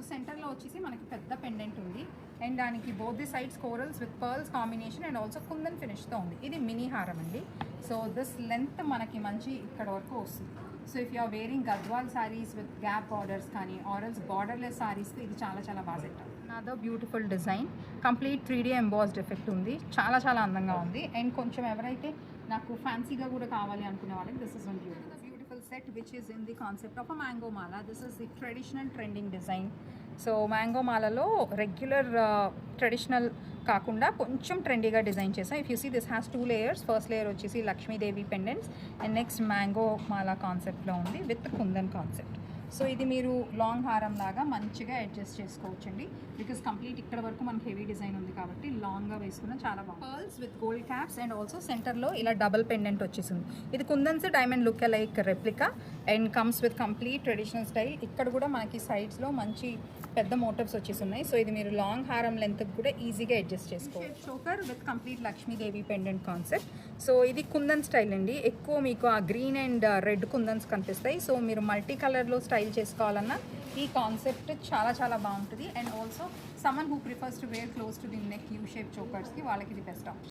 సెంటర్లో వచ్చేసి మనకి పెద్ద పెండెంట్ ఉంది అండ్ దానికి both the sides corals with pearls combination and also kundan ఫినిష్తో ఉంది. ఇది మినీ హారం అండి. సో దిస్ లెంత్ మనకి మంచి ఇక్కడ వరకు వస్తుంది. So if you are wearing Gadwal saris with gap borders కానీ ఆర్ఎల్స్ బార్డర్లెస్ సారీస్కి ఇది చాలా చాలా బాగా సెట్ అవుతుంది. నాదో beautiful design, complete 3D embossed effect ఉంది, చాలా చాలా అందంగా ఉంది. అండ్ కొంచెం ఎవరైతే నాకు ఫ్యాన్సీగా కూడా కావాలి అనుకునే వాళ్ళకి this is one beautiful set which is in the concept of a mango mala. This is the traditional trending design. So mango మాలలో రెగ్యులర్ ట్రెడిషనల్ కాకుండా కొంచెం ట్రెండీగా డిజైన్ చేసాం. If you see this has 2 layers. First layer వచ్చేసి Lakshmidevi pendants and next mango mala కాన్సెప్ట్లో ఉంది with kundan concept. So ఇది మీరు లాంగ్ హారం లాగా మంచిగా అడ్జస్ట్ చేసుకోవచ్చండి, బికాస్ కంప్లీట్ ఇక్కడ వరకు మనకి హెవీ డిజైన్ ఉంది కాబట్టి లాంగ్గా వేసుకున్న చాలా బాగుంది. Pearls with gold caps and also సెంటర్లో ఇలా డబల్ పెండెంట్ వచ్చేసింది. ఇది kundans diamond look like replica and comes with complete traditional style. ఇక్కడ కూడా మనకి సైడ్స్లో మంచి పెద్ద మోటివ్స్ వచ్చేసి ఉన్నాయి. సో ఇది మీరు లాంగ్ హారం లెంత్కి కూడా ఈజీగా అడ్జస్ట్ చేసుకోవచ్చు. Choker with complete Lakshmidevi pendant concept. So ఇది కుందన్ స్టైల్ అండి. ఎక్కువ మీకు ఆ గ్రీన్ అండ్ రెడ్ కుందన్స్ కనిపిస్తాయి. సో మీరు మల్టీ కలర్లో స్టైల్ చేసుకోవాలన్నా ఈ కాన్సెప్ట్ చాలా చాలా బాగుంటుంది. And also someone who prefers to wear close to the neck U shape చోకర్స్కి వాళ్ళకి ఇది బెస్ట్ ఆప్షన్.